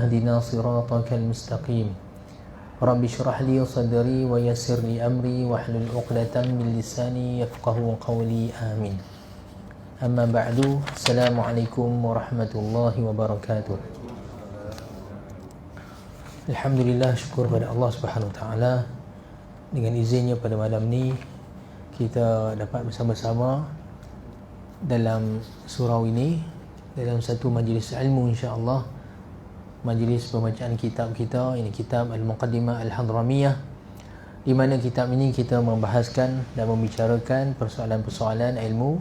اهدنا صراطك المستقيم رب اشرح لي صدري ويسر لي أمري واحلل عقدة من لساني يفقه قولي آمين. أما بعد السلام عليكم ورحمة الله وبركاته. Alhamdulillah, syukur pada Allah Subhanahu Wa Taala, dengan izinnya pada malam ni kita dapat bersama-sama dalam surau ini, dalam satu majlis ilmu, insya-Allah, majlis pembacaan kitab kita, ini kitab Al-Muqaddimah Al-Hadramiyah, di mana kitab ini kita membahaskan dan membicarakan persoalan-persoalan ilmu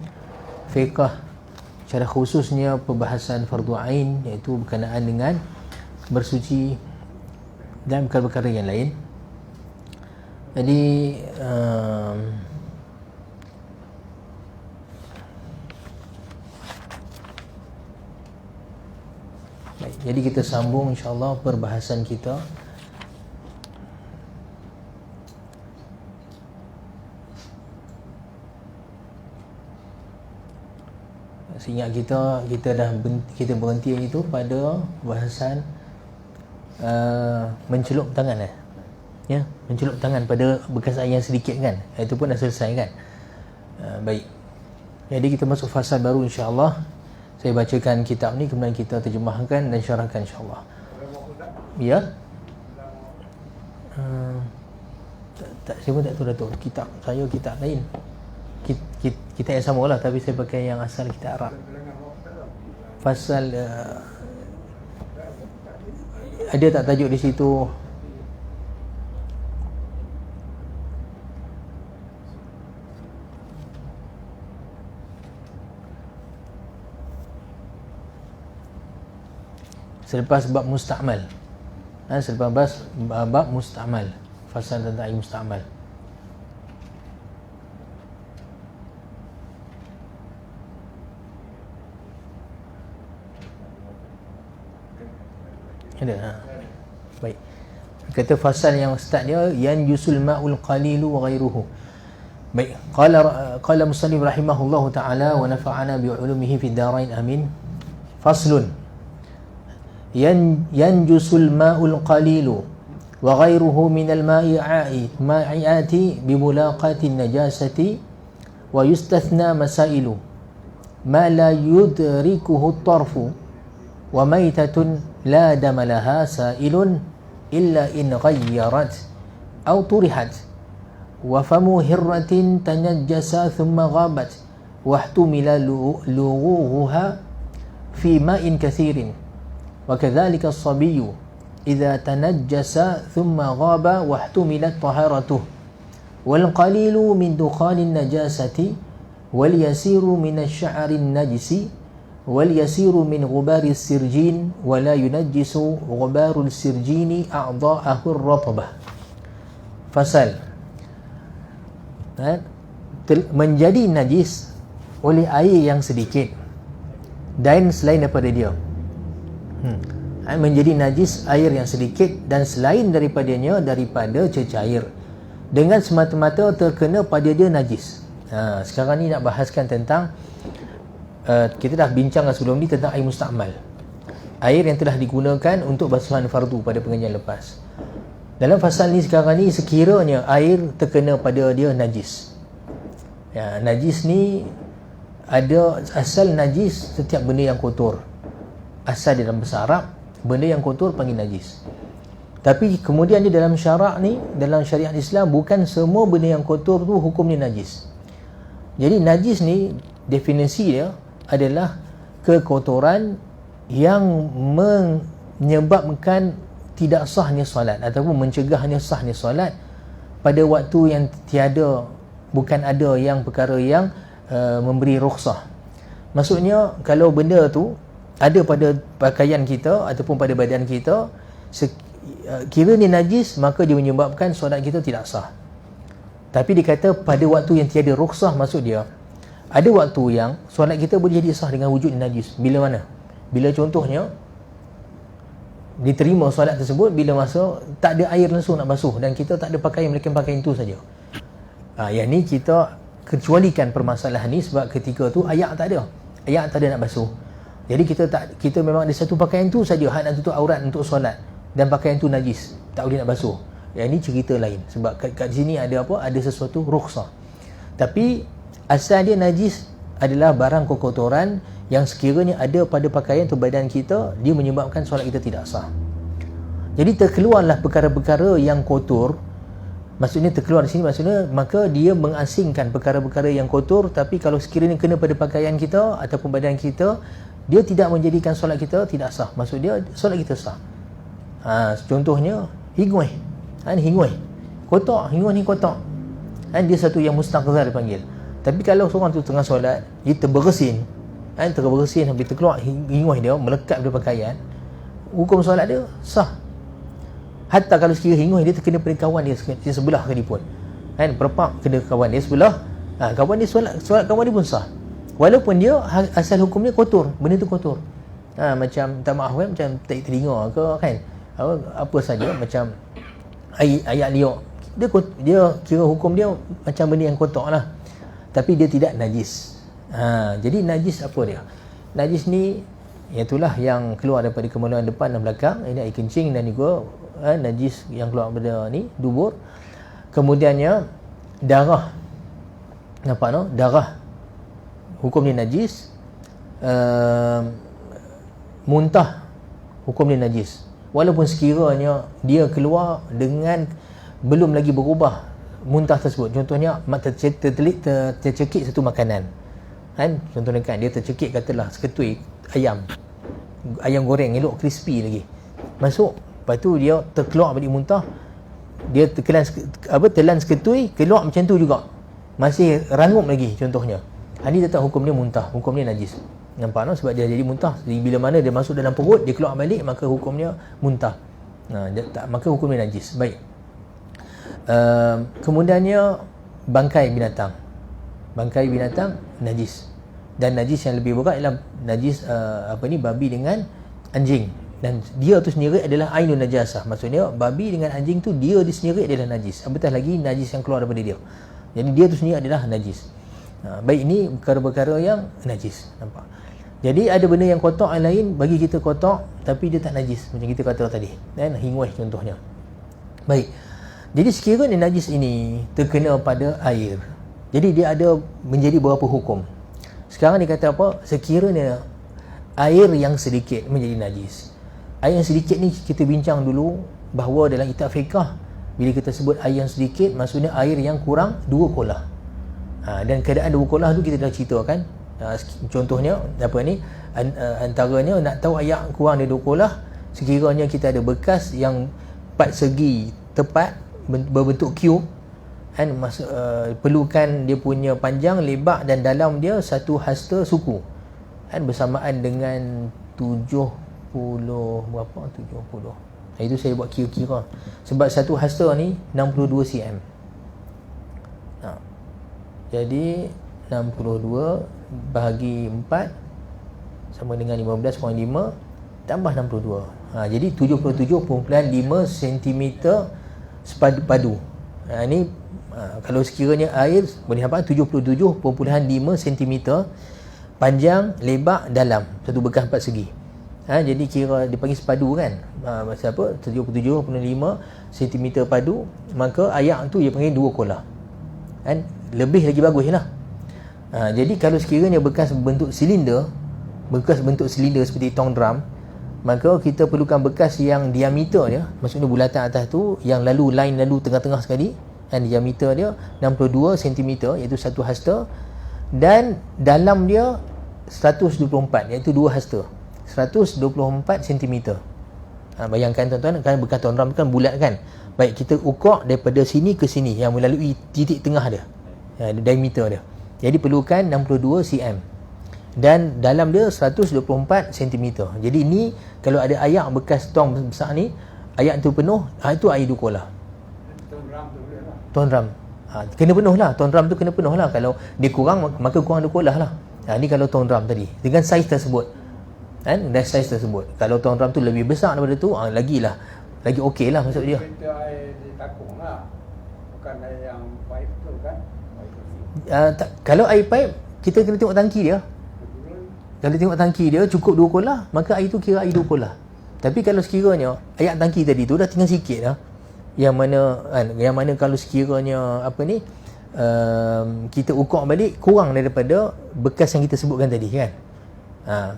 fiqh, secara khususnya perbahasan fardu ain, iaitu berkenaan dengan bersuci dan perkara-perkara yang lain. Jadi baik, jadi kita sambung insya-Allah perbahasan kita. Seingat kita kita berhenti itu pada bahasan mencelup tangan, ya, mencelup tangan pada bekas air yang sedikit kan, itu pun dah selesai kan. Baik, jadi kita masuk fasa baru insya-Allah. Saya bacakan kitab ni, kemudian kita terjemahkan dan syarahkan insya-Allah. Ya, saya pun tak tahu Datuk, kitab saya kitab lain, kita yang sama lah, tapi saya pakai yang asal kitab Arab. Fasal ada tak tajuk di situ? Selepas bab musta'mal, selepas bab musta'mal, fasal tentang air musta'mal. Ada. Baik. Kata fasal yang start dia yanjusul ma'ul qalilu wa ghairuhu. Baik. Qala musannif rahimahullahu taala wa nafa'ana bi ulumihi fid darain amin. Faslun. Yanjusul ma'ul qalilu wa ghairuhu min al-ma'i'ati bi mulaqati an-najasati wa yustathna masailu ma la yudrikuhu at-tarfu wa maytatun la dama laha sa'ilun illa in ghayyarat aw turihat wa famu hirratin tanajjasa thumma ghabat wa ihtumila lughuha fi ma'in kathirin wa kadhalika as-sabiyyu idha tanajjasa thumma ghaba wa ihtumilat taharatuh wal qalilu min dukhanin najasati wal yasiru min asy-sya'rin najisi wal yasiru min ghubari sirjin wa la yunajjisu ghubarul sirjini a'dha'ahu ar-ratbah. Fasal, menjadi najis oleh air yang sedikit dan selain daripada dia. Menjadi najis air yang sedikit dan selain daripadanya daripada cecair dengan semata-mata terkena pada dia najis. Sekarang ni nak bahaskan tentang kita dah bincang sebelum ni tentang air musta'mal, air yang telah digunakan untuk basuhan fardu pada pengajian lepas. Dalam fasal ni sekarang ni, sekiranya air terkena pada dia najis, ya, najis ni ada asal najis, setiap benda yang kotor, asal dalam bahasa Arab benda yang kotor panggil najis. Tapi kemudian di dalam syarak ni, dalam syariat Islam, bukan semua benda yang kotor tu hukumnya najis. Jadi najis ni definisi dia adalah kekotoran yang menyebabkan tidak sahnya solat ataupun mencegahnya sahnya solat pada waktu yang tiada, bukan ada yang perkara yang memberi rukhsah. Maksudnya kalau benda tu ada pada pakaian kita ataupun pada badan kita, kira ni najis, maka dia menyebabkan solat kita tidak sah. Tapi dikata pada waktu yang tiada rukhsah, maksud dia ada waktu yang solat kita boleh jadi sah dengan wujud najis. Bila mana? Bila contohnya diterima solat tersebut bila masa tak ada air langsung nak basuh dan kita tak ada pakaian, melainkan pakaian itu saja. Yang ni kita kecualikan permasalahan ni sebab ketika tu ayak tak ada nak basuh. Jadi kita memang ada satu pakaian tu saja hak nak tutup aurat untuk solat, dan pakaian tu najis, tak boleh nak basuh. Yang ini cerita lain, sebab kat sini ada apa? Ada sesuatu rukhsah. Tapi asal dia najis adalah barang kekotoran yang sekiranya ada pada pakaian atau badan kita, dia menyebabkan solat kita tidak sah. Jadi terkeluarlah perkara-perkara yang kotor. Maksudnya terkeluar di sini, maksudnya maka dia mengasingkan perkara-perkara yang kotor. Tapi kalau sekiranya kena pada pakaian kita ataupun badan kita, dia tidak menjadikan solat kita tidak sah. Maksud dia solat kita sah. Contohnya hingui. Hingui kotak, hingui ni kotak. Dia satu yang mustaqzar dipanggil. Tapi kalau seorang tu tengah solat, dia terbersin, terbersin sampai terkeluar hingui dia melekat pada pakaian, hukum solat dia sah. Hatta kalau sekiranya hingui dia terkena pada kawan dia sebelah kali pun, perpak kena kawan dia sebelah, kawan dia solat kawan dia pun sah, walaupun dia asal hukumnya kotor, benda tu kotor. Macam tak maaf kan, macam tak telinga ke kan, apa saja, macam ayat liuk, dia kira hukum dia macam benda yang kotor lah, tapi dia tidak najis. Jadi najis apa dia? Najis ni itulah yang keluar daripada kemaluan depan dan belakang. Ini air kencing dan juga najis yang keluar daripada ni dubur. Kemudiannya darah, nampak no? Darah hukum dia najis. Muntah hukum dia najis, walaupun sekiranya dia keluar dengan belum lagi berubah muntah tersebut. Contohnya tercekik satu makanan, contohnya kan dia tercekik katalah seketui ayam goreng elok crispy lagi masuk, lepas tu dia terkeluar balik muntah, dia telan seketui keluar macam tu juga, masih rangup lagi contohnya, ini tetap hukum dia muntah, hukum dia najis. Nampak no? Sebab dia jadi muntah. Jadi bila mana dia masuk dalam perut, dia keluar balik, maka hukumnya muntah. Maka hukum dia najis. Baik. Kemudiannya bangkai binatang. Bangkai binatang najis. Dan najis yang lebih berat ialah najis babi dengan anjing. Dan dia tu sendiri adalah ainun najasah. Maksudnya babi dengan anjing tu dia sendiri adalah najis. Apatah lagi najis yang keluar daripada dia. Jadi dia tu sendiri adalah najis. Baik, ini perkara-perkara yang najis. Nampak? Jadi ada benda yang kotak yang lain bagi kita kotak tapi dia tak najis, macam kita kata tadi, hingui contohnya. Baik. Jadi sekiranya najis ini terkena pada air, jadi dia ada menjadi beberapa hukum. Sekarang dia kata apa? Sekiranya air yang sedikit menjadi najis. Air yang sedikit ni kita bincang dulu bahawa dalam kitab fiqh, bila kita sebut air yang sedikit, maksudnya air yang kurang 2 kolah. Dan keadaan 2 kolah tu kita dah ceritakan. Contohnya apa ni, antaranya nak tahu air kurang dari 2 kolah, sekiranya kita ada bekas yang 4 segi tepat berbentuk cube, perlukan dia punya panjang, lebar dan dalam dia 1 hasta suku, bersamaan dengan 70 berapa, 70. Itu saya buat kira-kira sebab 1 hasta ni 62 cm. Jadi 62 bahagi 4 sama dengan 15.5 tambah 62. Jadi 77.5 cm padu. Ini kalau sekiranya air boleh nampak 77.5 cm panjang, lebar, dalam, satu bekas 4 segi. Jadi kira dipanggil sepadu kan. Maksud apa? 77.5 cm padu, maka ayak tu dia panggil 2 kolah. Lebih lagi bagus lah. Jadi kalau sekiranya bekas bentuk silinder seperti tong drum, maka kita perlukan bekas yang diameter dia, maksudnya bulatan atas tu yang line lalu tengah-tengah sekali, diameter dia 62 cm, iaitu 1 hasta, dan dalam dia 124, iaitu 2 hasta, 124 cm. Bayangkan tuan-tuan, kan bekas tong drum kan bulat kan. Baik, kita ukur daripada sini ke sini yang melalui titik tengah dia, diameter dia. Jadi perlukan 62 cm dan dalam dia 124 cm. Jadi ni kalau ada ayak bekas tong besar ni, ayak tu penuh, itu air 2 kolah. Tong drum kena penuh lah. Tong drum tu kena penuh lah. Kalau dia kurang, maka kurang 2 kolah lah. Ni kalau tong drum tadi dengan saiz tersebut, dan saiz tersebut. Kalau tong drum tu lebih besar daripada tu, lagi okey lah maksud dia. Air di takung lah, bukan air yang pipe tu kan. Kalau air pipe kita kena tengok tangki dia. Kalau tengok tangki dia cukup 2 kolah, maka air tu kira air 2 kolah. Tapi kalau sekiranya ayat tangki tadi tu dah tinggal sikit dah, yang mana kalau sekiranya kita ukur balik kurang daripada bekas yang kita sebutkan tadi kan.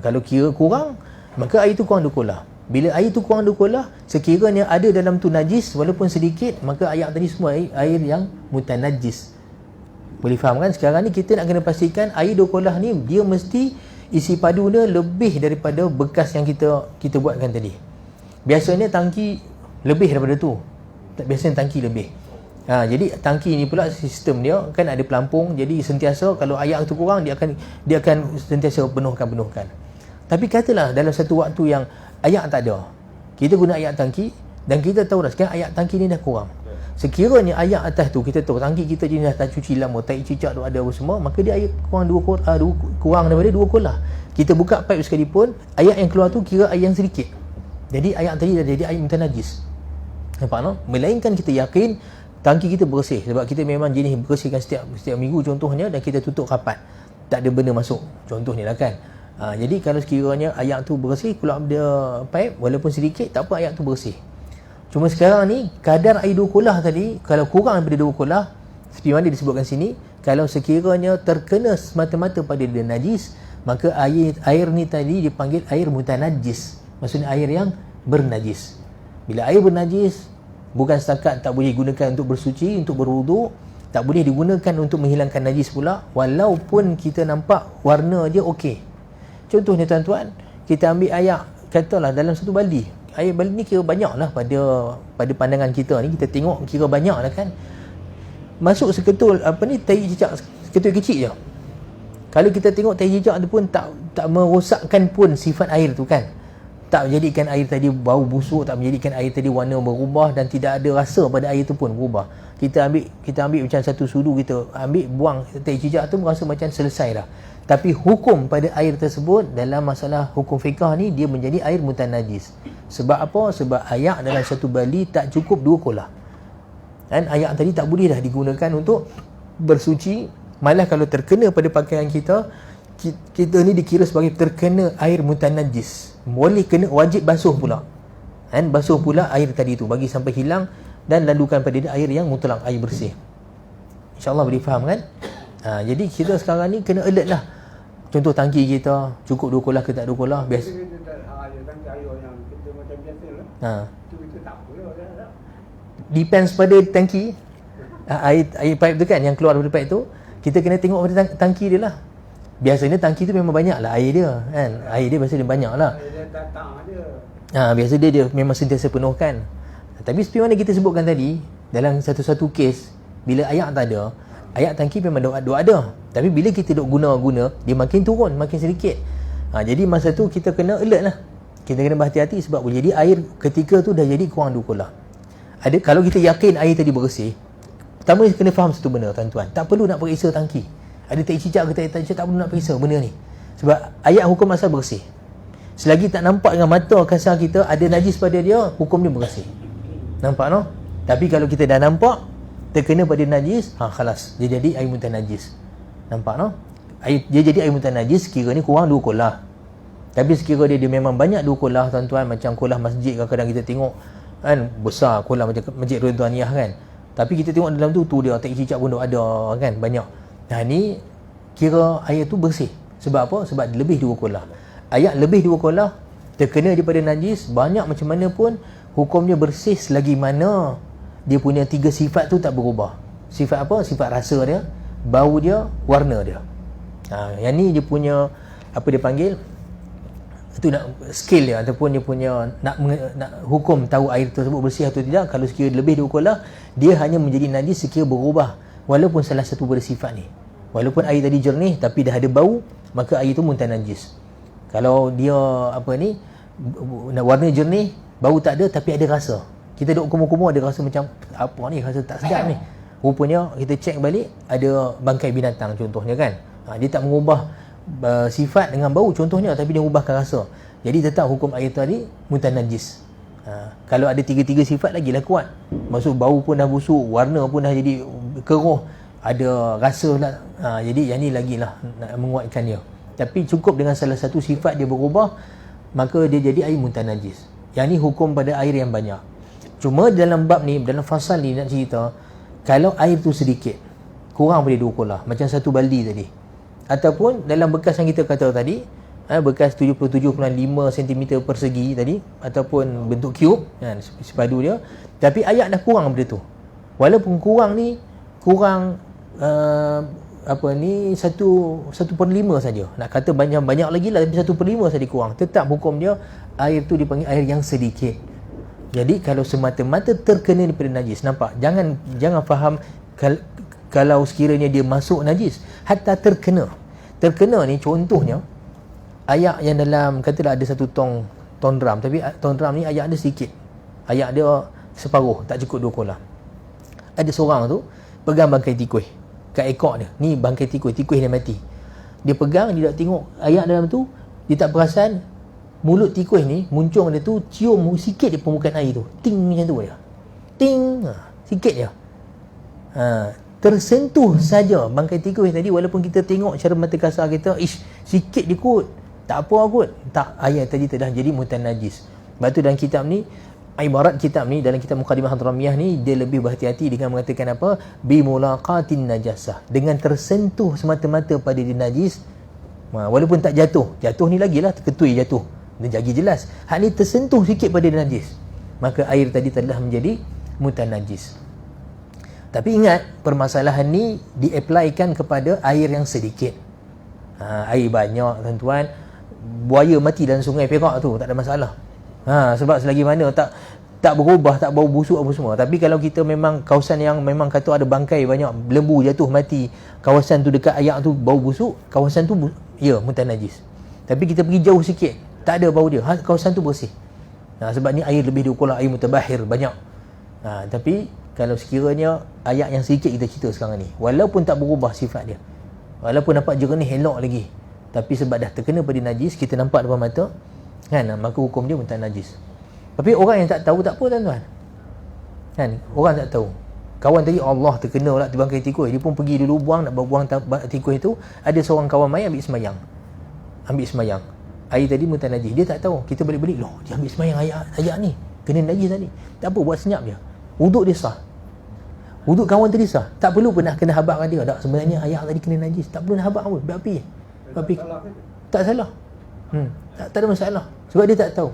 Kalau kira kurang, maka air tu kurang 2 kolah. Bila air tu kurang 2 kolah, sekiranya ada dalam tu najis walaupun sedikit, maka ayat tadi semua air yang mutanajis. Boleh faham kan? Sekarang ni kita nak kena pastikan air 2 kolah ni dia mesti isi padu dia lebih daripada bekas yang kita buatkan tadi. Biasanya tangki lebih daripada tu. Biasanya tangki lebih. Jadi tangki ni pula sistem dia kan ada pelampung, jadi sentiasa kalau air tu kurang dia akan sentiasa penuhkan. Tapi katalah dalam satu waktu yang air tak ada, kita guna air tangki dan kita tahu dah sekarang air tangki ni dah kurang. Sekiranya air atas tu kita tahu tangki kita je dah tak cuci lama, tai cicak tu ada apa semua, maka dia air kurang daripada 2 kolah. Kita buka pipe sekalipun, air yang keluar tu kira air yang sedikit. Jadi air tadi dah jadi air mutanajis. Nampak no? Melainkan kita yakin tangki kita bersih, sebab kita memang jenis bersihkan setiap minggu contohnya, dan kita tutup rapat, tak ada benda masuk contohnya lah kan. Jadi kalau sekiranya air tu bersih, keluar dia pipe walaupun sedikit, tak apa, air tu bersih. Cuma sekarang ni kadar air 2 kolah tadi kalau kurang daripada 2 kolah, seperti mana disebutkan sini, kalau sekiranya terkena semata-mata pada dia najis, maka air ni tadi dipanggil air mutanajis. Maksudnya air yang bernajis. Bila air bernajis, bukan setakat tak boleh digunakan untuk bersuci, untuk berwuduk, tak boleh digunakan untuk menghilangkan najis pula, walaupun kita nampak warna dia okey. Contohnya tuan-tuan, kita ambil air, katalah dalam satu baldi. Air baldi ni kira banyak lah pada pandangan kita ni, kita tengok kira banyak lah kan. Masuk seketul tai cicak seketul kecil je. Kalau kita tengok tai cicak tu pun tak merosakkan pun sifat air tu kan. Tak menjadikan air tadi bau busuk, tak menjadikan air tadi warna berubah, dan tidak ada rasa pada air tu pun berubah. Kita ambil macam satu sudu, kita ambil buang tai cicak tu, rasa macam selesai dah. Tapi hukum pada air tersebut dalam masalah hukum fiqah ni, dia menjadi air mutanajis. Sebab apa? Sebab air dalam satu baldi tak cukup 2 kolah. Dan air tadi tak boleh dah digunakan untuk bersuci. Malah kalau terkena pada pakaian kita ni dikira sebagai terkena air mutanajis. Boleh kena wajib basuh pula. Dan basuh pula air tadi tu bagi sampai hilang, dan lalukan pada dia air yang mutlak, air bersih. InsyaAllah boleh faham kan? Jadi kita sekarang ni kena alert lah. Contoh tangki kita cukup 2 kolah ke tak 2 kolah, biasa. Air yang kita macam biasa lah. Itu kita tak boleh dah. Depends pada tangki. Air pipe tu kan, yang keluar daripada pipe tu, kita kena tengok pada tangki dia lah. Biasanya tangki tu memang banyak lah air dia kan. Air dia biasa dia banyak lah. Air dia datang je. Biasa dia memang sentiasa penuhkan. Tapi seperti mana kita sebutkan tadi, dalam satu-satu kes, bila air tak ada, air tangki memang duk ada. Tapi bila kita duk guna, dia makin turun, makin sedikit. Jadi masa tu kita kena alert lah. Kita kena berhati-hati, sebab boleh jadi air ketika tu dah jadi kurang 2 kolah. Kalau kita yakin air tadi bersih, pertama kena faham satu benda tuan-tuan, tak perlu nak periksa tangki. Ada tai cicak ke tak cicak, tak perlu nak periksa benda ni. Sebab ayat hukum asal bersih. Selagi tak nampak dengan mata kasar kita ada najis pada dia, hukum dia bersih. Nampak no? Tapi kalau kita dah nampak terkena pada najis, khalas, dia jadi air mutanajis. Nampak no? Dia jadi air mutanajis sekiranya kurang 2 kolah. Tapi sekiranya dia memang banyak 2 kolah tuan-tuan, macam kolah masjid kadang-kadang kita tengok kan, besar kolah macam masjid Ridwaniyah kan. Tapi kita tengok dalam tu dia tai cicak pun ada kan, banyak. Ni kira air tu bersih. Sebab apa? Sebab lebih 2 kolah. Ayat lebih 2 kolah terkena daripada najis, banyak macam mana pun hukumnya bersih selagi mana dia punya 3 sifat tu tak berubah. Sifat apa? Sifat rasa dia, bau dia, warna dia. Yang ni dia punya apa dia panggil, itu nak skill dia, ataupun dia punya nak hukum tahu air tersebut bersih atau tidak. Kalau sekiranya lebih 2 kolah, dia hanya menjadi najis sekiranya berubah walaupun salah satu pada sifat ni. Walaupun air tadi jernih tapi dah ada bau, maka air tu mutanajis. Kalau dia warna jernih, bau tak ada tapi ada rasa, kita duduk kumur-kumur ada rasa macam apa ni, rasa tak sedap ni, rupanya kita cek balik ada bangkai binatang contohnya kan. Dia tak mengubah sifat dengan bau contohnya, tapi dia ubahkan rasa. Jadi tetap hukum air tadi mutanajis. Kalau ada 3 sifat lagilah kuat. Maksud bau pun dah busuk, warna pun dah jadi keruh, ada rasa pula. Jadi yang ni lagilah nak menguatkan dia. Tapi cukup dengan salah satu sifat dia berubah, maka dia jadi air muntah najis. Yang ni hukum pada air yang banyak. Cuma dalam bab ni, dalam fasal ni nak cerita, kalau air tu sedikit, kurang boleh 2 kolah, macam satu baldi tadi. Ataupun dalam bekas yang kita kata tadi, bekas 77.5 cm persegi tadi, ataupun bentuk cube, sepadu dia, tapi air dah kurang benda tu. Walaupun kurang ni, kurang satu per 5 saja. Nak kata banyak lagi lah, tapi 1/5 saja kurang. Tetap hukum dia, air tu dipanggil air yang sedikit. Jadi kalau semata-mata terkena daripada najis, nampak? Jangan faham kalau sekiranya dia masuk najis, hatta terkena. Terkena ni contohnya, ayak yang dalam, katalah ada satu tong drum, tapi tong drum ni ayak dia sedikit. Ayak dia separuh, tak cukup 2 kolah. Ada seorang tu pegang bangkai tikus kat ekor dia. Ni bangkai tikus dia mati. Dia pegang, dia tak tengok ayak dalam tu, dia tak perasan mulut tikus ni, muncung dia tu cium sikit je permukaan air tu. Ting macam tu je. Ting, sikit je. Tersentuh saja bangkai tikus tadi, walaupun kita tengok cara mata kasar kita, sikit je kot, tak apa kot. Tak, air tadi telah jadi mutan najis. Sebab tu dalam kitab ni, ibarat kitab ni, dalam kitab Muqaddimah Hadramiyah ni, dia lebih berhati-hati dengan mengatakan apa? Bimulaqatin najasah, dengan tersentuh semata-mata pada dia najis. Walaupun tak jatuh ni lagilah ketui jatuh, dia jagi jelas. Hak ni tersentuh sikit pada dia najis, maka air tadi telah menjadi mutan najis. Tapi ingat, permasalahan ni diaplikan kepada air yang sedikit. Air banyak tuan-tuan, buaya mati dalam sungai Perak tu tak ada masalah. Sebab selagi mana tak berubah, tak bau busuk apa semua. Tapi kalau kita memang kawasan yang memang kata ada bangkai banyak, lembu jatuh mati, kawasan tu dekat ayak tu bau busuk, kawasan tu mutan najis. Tapi kita pergi jauh sikit, tak ada bau dia, kawasan tu bersih. Sebab ni air lebih diolah, air mutabahir banyak. Tapi kalau sekiranya ayak yang sedikit kita cerita sekarang ni, walaupun tak berubah sifat dia, walaupun nampak jernih elok lagi, tapi sebab dah terkena pada najis, kita nampak depan mata, maka hukum dia mutan najis. Tapi orang yang tak tahu tak apa tuan-tuan. Orang tak tahu. Kawan tadi Allah terkena pula bangkai tikus, dia pun pergi dulu buang, nak buang tikus itu, ada seorang kawan mai ambil semayang. Air tadi mutan najis, dia tak tahu. Kita balik-balik, loh, dia ambil semayang ayak ni, kena najis tadi. Tak apa, buat senyap je. Wuduk dia sah. Wuduk kawan tadi sah. Tak perlu pernah kena habakkan dia. Tak, sebenarnya ayak tadi kena najis. Tak perlu nak habak pun. Berapi. Tak salah. Tak ada masalah. Sebab dia tak tahu.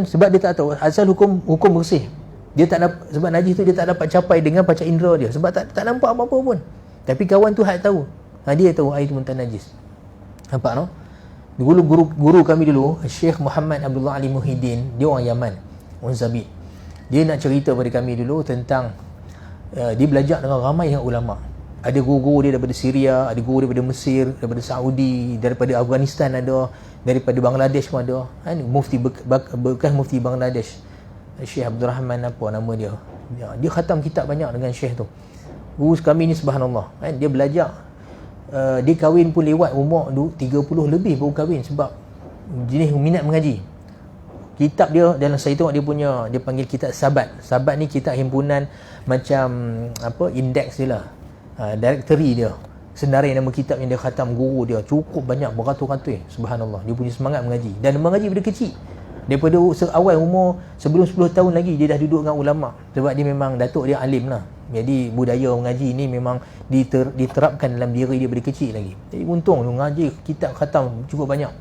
Sebab dia tak tahu. Asal hukum bersih. Dia tak dapat, sebab najis tu dia tak dapat capai dengan panca indera dia. Sebab tak nampak apa-apa pun. Tapi kawan tu hak tahu. Dia tahu air tu mutan najis. Nampak no? Guru kami dulu, Syekh Muhammad Abdullah Ali Muhyiddin, dia orang Yaman, orang Zabit. Dia nak cerita pada kami dulu tentang dia belajar dengan ramai yang ulama. Ada guru-guru dia daripada Syria, ada guru daripada Mesir, daripada Saudi, daripada Afghanistan ada, daripada Bangladesh pun ada. Mufti bekas mufti Bangladesh, Syekh Abdul Rahman apa nama dia. Dia khatam kitab banyak dengan Syekh tu. Guru kami ni subhanallah. Dia belajar, dia kahwin pun lewat umur 30 lebih baru kahwin, sebab jenis minat mengaji. Kitab dia, dalam saya tengok dia panggil kitab Sabat. Sabat ni kitab himpunan macam indeks dia lah, directory dia, senarai nama kitab yang dia khatam guru dia, cukup banyak, beratus-ratus. Subhanallah, dia punya semangat mengaji, dan mengaji pada kecil. Daripada awal umur, sebelum 10 tahun lagi dia dah duduk dengan ulama, sebab dia memang datuk dia alim lah. Jadi budaya mengaji ni memang diterapkan dalam diri dia dari kecil lagi. Jadi untung dia mengaji kitab khatam cukup banyak.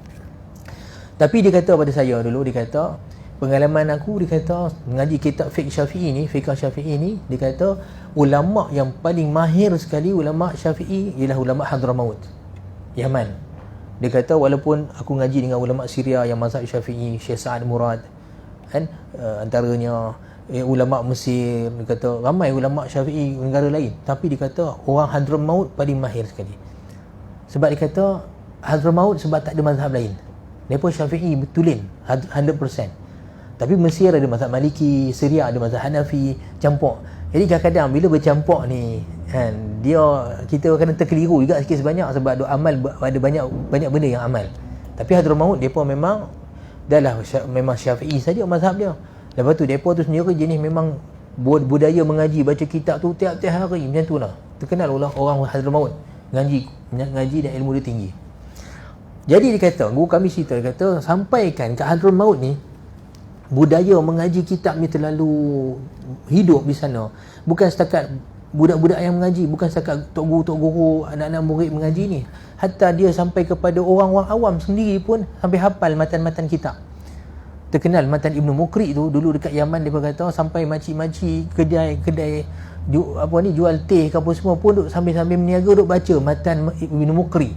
Tapi dia kata pada saya dulu, dia kata pengalaman aku, dia kata mengaji kitab fiqh Syafi'i ni, dia kata ulama yang paling mahir sekali ulama Syafi'i ialah ulama Hadramaut, Yaman. Dia kata walaupun aku ngaji dengan ulama Syria yang mazhab Syafi'i, Syekh Sa'ad Murad, antaranya ulama Mesir, dia kata ramai ulama Syafi'i negara lain, tapi dia kata orang Hadramaut paling mahir sekali. Sebab dia kata Hadramaut sebab tak ada mazhab lain. Mereka Syafi'i betulin 100%. Tapi Mesir ada mazhab Maliki, Syria ada mazhab Hanafi, campur. Jadi kadang-kadang bila bercampur ni, kita kena terkeliru juga sikit sebanyak, sebab ada amal, ada banyak benda yang amal. Tapi Hadramaut depa memang memang Syafi'i saja mazhab dia. Lepas tu depa tu sendiri jenis memang budaya mengaji, baca kitab tu tiap-tiap hari macam tu lah. Terkenal orang Hadramaut ngaji dan ilmu dia tinggi. Jadi dia kata, guru kami cerita, dia kata sampaikan kat Hadramaut ni budaya mengaji kitab ni terlalu hidup di sana. Bukan setakat budak-budak yang mengaji, bukan setakat tok guru, anak-anak murid mengaji ni. Hatta dia sampai kepada orang-orang awam sendiri pun sampai hafal matan-matan kitab. Terkenal matan Ibnu Mukri tu dulu dekat Yaman, dia kata sampai makcik-makcik kedai jual teh ke apa semua pun duk sambil-sambil meniaga duk baca matan Ibnu Mukri.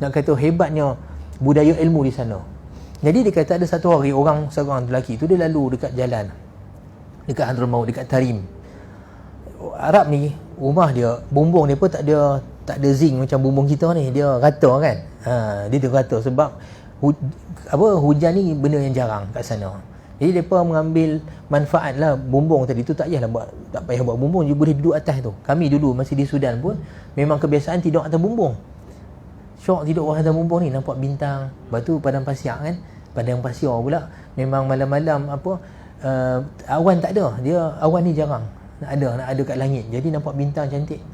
Nak kata hebatnya budaya ilmu di sana. Jadi dia kata ada satu hari seorang lelaki tu dia lalu dekat jalan dekat Hadramaut, dekat Tarim. Arab ni rumah dia, bumbung dia pun tak ada zinc macam bumbung kita ni, dia rata kan. Dia rata sebab hujan ni benda yang jarang kat sana. Jadi mereka mengambil manfaat lah bumbung tadi tu, tak payah buat bumbung, dia boleh duduk atas tu. Kami dulu masih di Sudan pun memang kebiasaan tidur atas bumbung. Syok tidur atas bumbung ni, nampak bintang. Lepas tu padang pasir kan, padang pasir pula memang malam-malam awan tak ada, awan ni jarang nak ada kat langit, jadi nampak bintang cantik.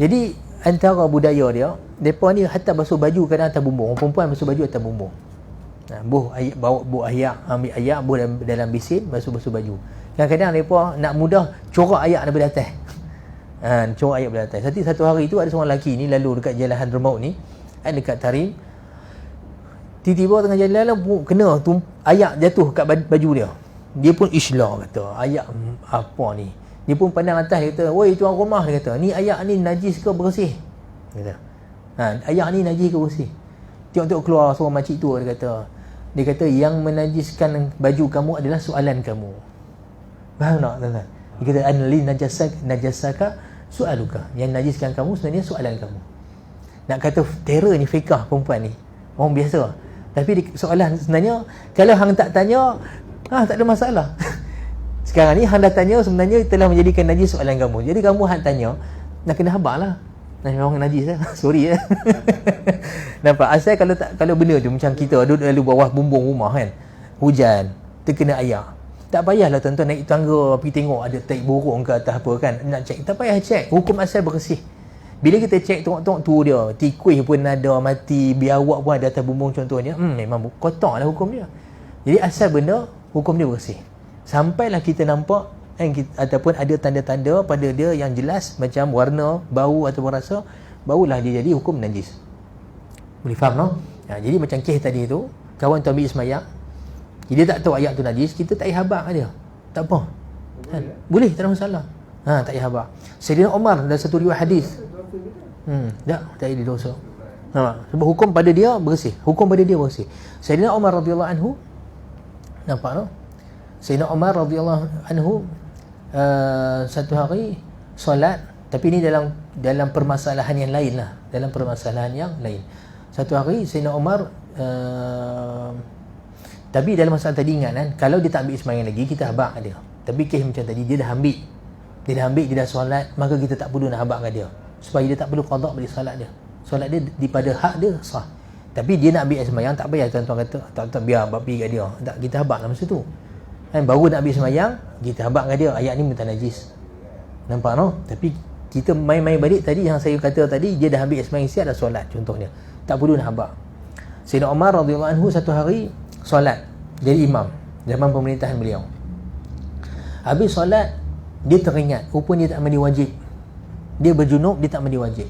Jadi antara budaya dia, mereka ni hatta basuh baju kadang atas bumbung. Orang perempuan basuh baju atas bumbung. Bawa ayak, ambil ayak buh dalam besin, basuh baju. Kadang-kadang mereka nak mudah corak ayak daripada atas. Corak ayak daripada atas. Satu hari tu ada seorang lelaki ni lalu dekat jalan Hadramaut ni, dekat Tarim. Tiba-tiba tengah jalan lah kena ayak jatuh kat baju dia. Dia pun islah kata, ayak apa ni? Dia pun pandang atas, dia kata, "Woi tuan rumah," dia kata, "ni ayak ni najis ke bersih?" Dia kata. Ayak ni najis ke bersih? Tengok-tengok keluar seorang makcik tua, dia kata yang menajiskan baju kamu adalah soalan kamu. Faham tak tuan-tuan? Dia kata anli najasaka soaluka. Yang najiskan kamu sebenarnya soalan kamu. Nak kata terrornya fiqah perempuan ni. Orang biasa. Tapi soalan sebenarnya kalau hang tak tanya, tak ada masalah. Sekarang ni hang dah tanya, sebenarnya telah menjadikan najis soalan kamu. Jadi kamu hang tanya, nak kena habaq lah. Memang najis lah. Sorry lah. Nampak? Asal kalau benda tu macam kita duduk lalu bawah bumbung rumah kan, hujan, terkena ayak. Tak payahlah tuan-tuan naik tangga pergi tengok ada tai burung ke atas apa kan, nak cek. Tak payah cek. Hukum asal bersih. Bila kita cek tengok-tengok tu dia, tikus pun ada mati, biawak pun ada atas bumbung contohnya, memang kotor lah hukum dia. Jadi asal benda, hukum dia bersih. Sampailah kita nampak ataupun ada tanda-tanda pada dia yang jelas macam warna, bau ataupun rasa, barulah dia jadi hukum najis. Boleh faham no? Jadi macam kes tadi tu, kawan tu ambil semayang, dia tak tahu ayat tu najis, kita tak payah habaq dia. Tak apa. Boleh, tak ada masalah. Tak payah habaq. Sayyidina Umar dalam satu riwayat hadis. Tak ada dosa. Sebab hukum pada dia bersih. Sayyidina Umar radhiyallahu anhu, nampak no? Sayyidina Umar radhiyallahu anhu satu hari solat, tapi ini dalam permasalahan yang lain lah. Satu hari Sayyidina Umar tapi dalam masalah tadi ingat kan, kalau dia tak ambil sembahyang lagi, kita habaq dia. Tapi kes macam tadi, dia dah ambil, dia dah solat, maka kita tak perlu nak habaq dia, supaya dia tak perlu qada balik solat dia. Solat dia daripada hak dia sah. Tapi dia nak ambil sembahyang, tak payah tuan-tuan kata, tak biar abang pergi kat dia. Tak, kita habaq lah masa tu. Kan, baru nak ambil sembahyang, kita habaq kat dia, ayat ni minta najis. Nampak no? Tapi kita main-main balik tadi, yang saya kata tadi, dia dah ambil sembahyang siap dah solat contohnya. Tak perlu nak habaq. Sayyidina Umar radhiyallahu anhu satu hari solat, jadi imam zaman pemerintahan beliau. Habis solat, dia teringat rupanya dia tak mandi wajib. Dia berjunub, dia tak mandi wajib.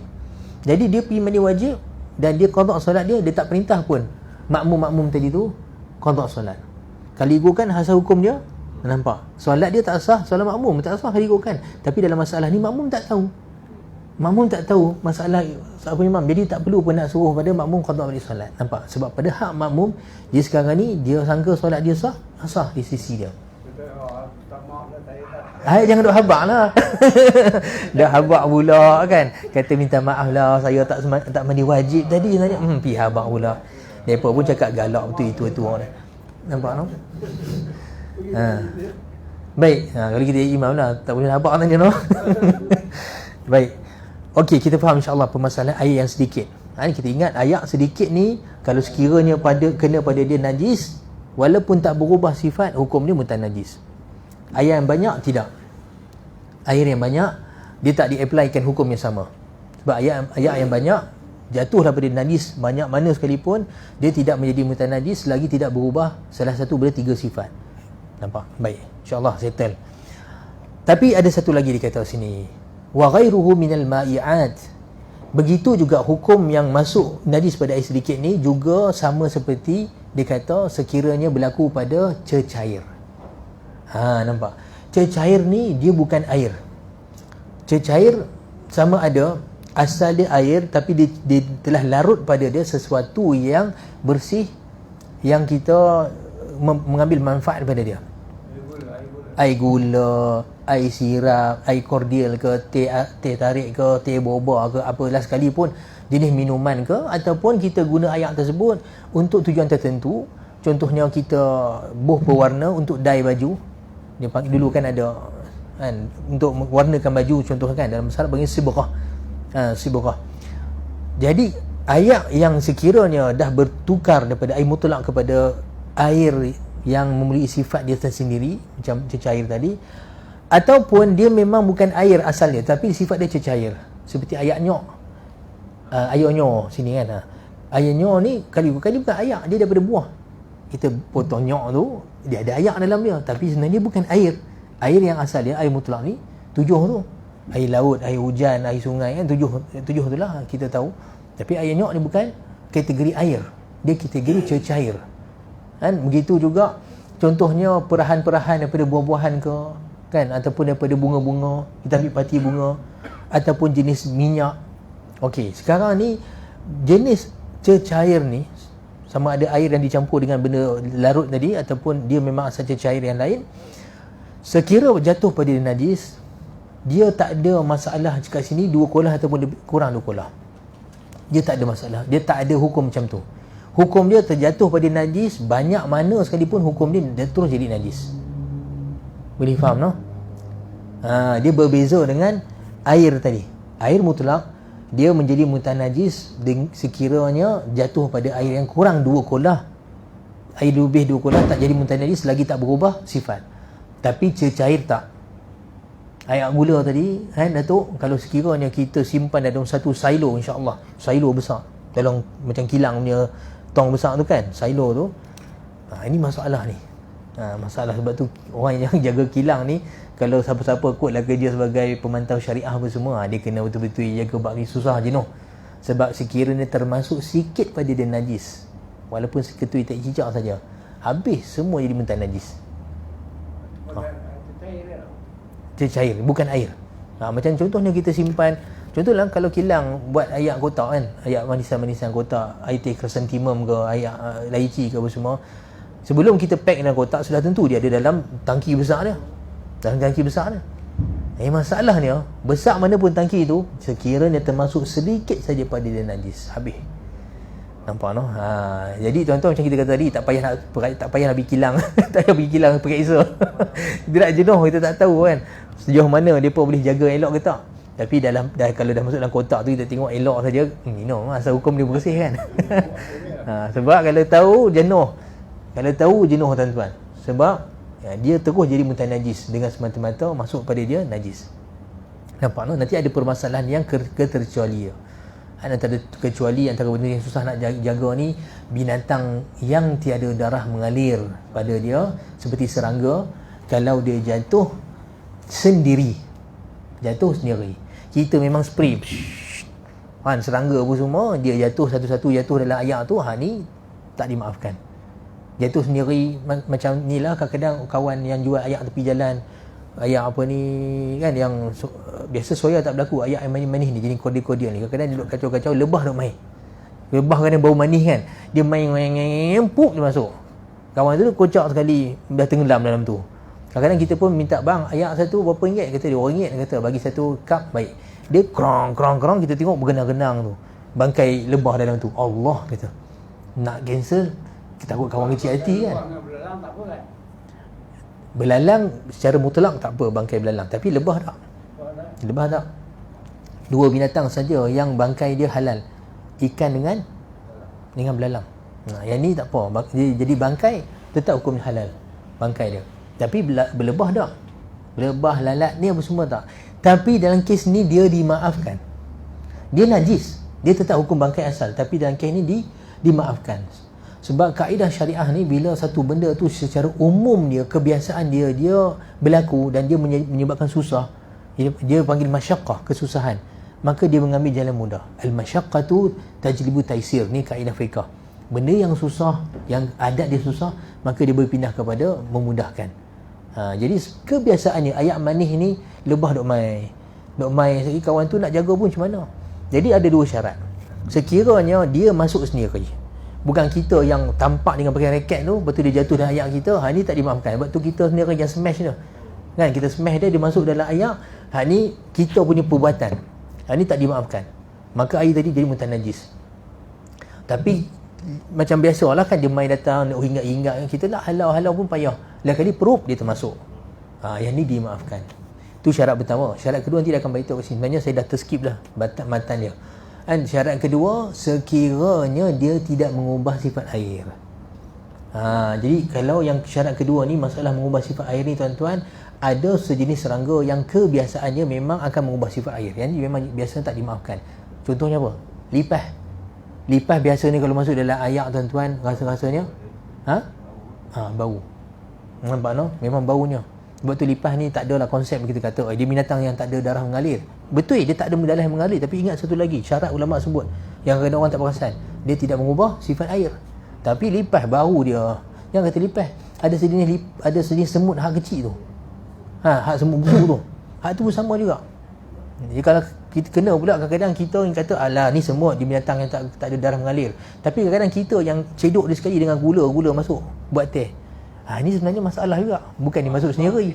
Jadi dia pergi mandi wajib dan dia qada solat dia tak perintah pun makmum-makmum tadi tu qada solat. Kalau ikutkan asal hukum dia, nampak solat dia tak sah, solat makmum tak sah kalau ikutkan. Tapi dalam masalah ni makmum tak tahu. Masalah apa imam, jadi tak perlu pun nak suruh pada makmum qada balik solat. Nampak? Sebab pada hak makmum, dia sekarang ni dia sangka solat dia sah di sisi dia. Jangan duk habaq lah. Dah habaq pula kan. Kata minta maaf lah, saya tak mandi wajib tadi sebenarnya. Pergi habaq pula. Mereka pun cakap galak betul itu orang dah. Nampak no? Baik, kalau kita imam lah, tak boleh habaq tanya no. Baik. Okey, kita faham insya-Allah permasalahan ayat yang sedikit. Kita ingat ayat sedikit ni, kalau sekiranya kena pada dia najis, walaupun tak berubah sifat, hukum dia mutanajis. Ayat yang banyak tidak. Ayat yang banyak dia tak di-applykan hukum yang sama. Sebab ayat yang banyak jatuh daripada najis banyak mana sekalipun, dia tidak menjadi mutanajis selagi tidak berubah salah satu daripada 3 sifat. Nampak? Baik, insya-Allah settle. Tapi ada satu lagi dikata sini, wa ghairuhu minal ma'i'at. Begitu juga hukum yang masuk najis pada air sedikit ni juga sama seperti dikata sekiranya berlaku pada cecair. Nampak? Cecair ni dia bukan air. Cecair sama ada asal dia air, tapi dia telah larut pada dia sesuatu yang bersih, yang kita mengambil manfaat daripada dia. Air gula, air sirap, air kordial ke, teh tarik ke, teh boba ke, apalah sekalipun jenis minuman ke, ataupun kita guna air tersebut untuk tujuan tertentu. Contohnya kita boh berwarna untuk dye baju. Dia panggil dulu kan ada kan, untuk warnakan baju contoh kan, dalam masalah panggil sibghah. Sibghah. Jadi air yang sekiranya dah bertukar daripada air mutlak kepada air yang memiliki sifat dia tersendiri macam cecair tadi, ataupun dia memang bukan air asalnya tapi sifat dia cecair, seperti air nyok, air nyok sini kan, air nyok ni kali-kali bukan air, dia daripada buah. Kita potong nyok tu, dia ada air dalam dia, tapi sebenarnya bukan air. Air yang asal dia, air mutlak ni 7 tu, air laut, air hujan, air sungai kan, 7 tu lah kita tahu. Tapi air nyok ni bukan kategori air, dia kategori cecair kan. Begitu juga contohnya perahan-perahan daripada buah-buahan ke kan, ataupun daripada bunga-bunga, kita ambil pati bunga, ataupun jenis minyak. Okey, sekarang ni jenis cecair ni sama ada air yang dicampur dengan benda larut tadi ataupun dia memang asal cecair yang lain, sekira jatuh pada najis, dia tak ada masalah kat sini 2 kolah ataupun kurang 2 kolah. Dia tak ada masalah, dia tak ada hukum macam tu. Hukum dia terjatuh pada najis banyak mana sekalipun, hukum dia terus jadi najis. Boleh faham no? Dia berbeza dengan air tadi. Air mutlak dia menjadi mutanajis sekiranya jatuh pada air yang kurang 2 kolah. Air lebih 2 kolah tak jadi mutanajis selagi tak berubah sifat. Tapi cecair tak. Air gula tadi kan Datuk, kalau sekiranya kita simpan dalam satu silo, insya-Allah silo besar, dalam macam kilang punya tong besar tu kan, silo tu, ini masalah ni. Masalah sebab tu orang yang jaga kilang ni, kalau siapa-siapa kotlah kerja sebagai pemantau syariah apa semua, dia kena betul-betul jaga bab ni, susah jenuh. Sebab sekiranya termasuk sikit pada dia najis, walaupun seketui tak cicak saja, habis semua jadi mentah najis. Cecair, bukan air. Macam contohnya kita simpan, contohlah kalau kilang buat air kotak kan, air manisan-manisan kotak, air teh chrysanthemum ke, air laici ke apa semua, sebelum kita pack dalam kotak sudah tentu dia ada dalam tangki besar dia. Dalam tangki besar dia. Masalahnya, besar mana pun tangki itu, sekiranya termasuk sedikit saja pada dia najis, habis. Nampak no? Jadi tuan-tuan macam kita kata tadi, tak payah nak pergi kilang. Tak payah pergi kilang periksa. Kita nak jenuh, kita tak tahu kan sejauh mana depa boleh jaga elok ke tak. Tapi kalau dah masuk dalam kotak tu, kita tengok elok saja, asal hukum dia bersih kan. Sebab kalau tahu jenuh. Kalau tahu jenuh tuan-tuan. Sebab dia terus jadi mutanajis dengan semata-mata masuk pada dia najis. Nampak no? Nanti ada permasalahan yang keterkecualian. Antara kecuali antara benda yang susah nak jaga ni, binatang yang tiada darah mengalir pada dia, seperti serangga. Kalau dia jatuh sendiri, kita memang spray kan, serangga apa semua, dia jatuh satu-satu, jatuh dalam air tu, ni tak dimaafkan. Jatuh sendiri macam ni lah. Kadang-kadang kawan yang jual air tepi jalan, air apa ni kan, yang biasa soya tak berlaku, air manis-manis ni, jenis kordial ni, kadang-kadang dia duduk kacau-kacau, lebah duk main. Lebah kan bau manis kan, dia main empuk, dia masuk. Kawan tu kocak sekali, dah tenggelam dalam tu. Kadang-kadang kita pun minta, bang air satu berapa ringgit, kata dia RM2, kata bagi satu cup, baik. Dia krong, kita tengok bergenang-genang tu, bangkai lebah dalam tu. Allah kata, nak cancel, kita takut kawan kecil hati kan. Belalang secara mutlak tak apa, bangkai belalang, tapi lebah tak. Lebah tak. 2 binatang saja yang bangkai dia halal, ikan dengan belalang. Yang ni tak apa, jadi bangkai tetap hukum halal, bangkai dia. Tapi berlebah tak. Lebah, lalat ni apa semua tak. Tapi dalam kes ni dia dimaafkan. Dia najis, Dia tetap hukum bangkai asal, tapi dalam kes ni dimaafkan. Sebab kaedah syariah ni, bila satu benda tu secara umum dia, kebiasaan dia berlaku dan dia menyebabkan susah, dia panggil masyaqqah, kesusahan, maka dia mengambil jalan mudah. Al-masyaqqatu tajlibu taisir, ni kaedah fiqh. Benda yang susah, yang adat dia susah, maka dia berpindah kepada memudahkan. Jadi kebiasaannya ayat manis ni lebah dok mai. Jadi kawan tu nak jaga pun macam mana? Jadi ada dua syarat. Sekiranya dia masuk sendiri, bukan kita yang tampak dengan pakai raket tu, betul dia jatuh dalam ayat kita, ni tak dimaafkan. Sebab tu kita sendiri yang smash tu. Kan, kita smash dia masuk dalam ayat, ni kita punya perbuatan. Ni tak dimaafkan. Maka air tadi jadi mutanajis. Tapi macam biasalah kan, dia main datang nak hingat-hingat, kita nak halau-halau pun payah. Lain kali perut dia termasuk. Yang ni dimaafkan. Itu syarat pertama. Syarat kedua nanti dia akan beritahu kat sini. Sebenarnya saya dah terskip dah matan dia. Dan syarat kedua, sekiranya dia tidak mengubah sifat air. Jadi kalau yang syarat kedua ni, masalah mengubah sifat air ni tuan-tuan, ada sejenis serangga yang kebiasaannya memang akan mengubah sifat air. Yang ni memang biasa tak dimaafkan. Contohnya apa? Lipas. Lipas biasa ni kalau masuk dalam ayak tuan-tuan, rasa-rasanya bau. Nampak no? Memang baunya. Sebab tu lipas ni tak adalah konsep kita kata dia binatang yang tak ada darah mengalir. Betul, dia tak ada darah yang mengalir, tapi ingat satu lagi syarat ulama sebut yang kadang orang tak perasan, dia tidak mengubah sifat air. Tapi lipas bau dia. Yang kata lipas ada sejenis semut hak kecil tu. Hak semut busuk tu. Hak tu pun sama juga. Jadi kalau kita kena pula, kadang-kadang kita yang kata alah ni semut, dia binatang yang tak ada darah mengalir. Tapi kadang-kadang kita yang cedok dia sekali dengan gula masuk buat teh. Ini sebenarnya masalah juga. Bukan dia masuk sendiri.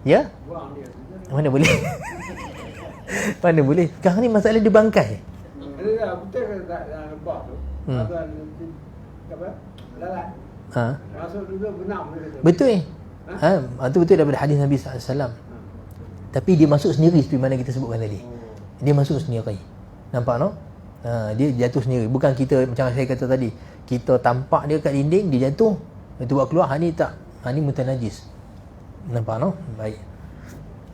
Ya? Mana boleh? Mana boleh? Sekarang ni masalah dia bangkai. Betul ke tak lembah tu? Apa? Lalat. Masuk dulu benam dia. Betul. Itu betul daripada hadis Nabi SAW. Tapi dia masuk sendiri seperti mana kita sebutkan tadi. Dia masuk sendiri. Nampak no? Dia jatuh sendiri. Bukan kita macam saya kata tadi, kita tampak dia kat dinding, dia jatuh, itu buat keluar. Ni tak. Ni mutanajis. Nampak no? Baik.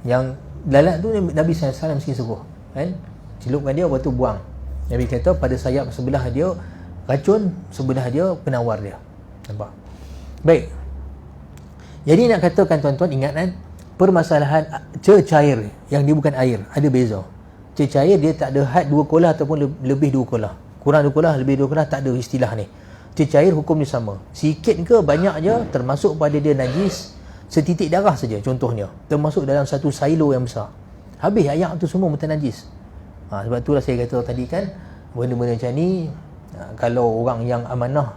Yang lalat tu Nabi SAW mesti suruh, kan? Celupkan dia, lepas tu buang. Nabi kata pada sayap sebelah dia racun, sebelah dia penawar dia. Nampak? Baik. Jadi nak katakan tuan-tuan, ingat kan, permasalahan cecair yang dia bukan air, ada beza. Cecair dia tak ada had 2 kolah ataupun lebih 2 kolah. Kurang 2 kolah, lebih 2 kolah, tak ada istilah ni. Cecair hukum dia sama. Sikit ke banyak je, termasuk pada dia najis, setitik darah saja contohnya, termasuk dalam satu silo yang besar. Habis ayak tu semua mutanajis. Sebab itulah saya kata tadi kan, benda-benda macam ni, kalau orang yang amanah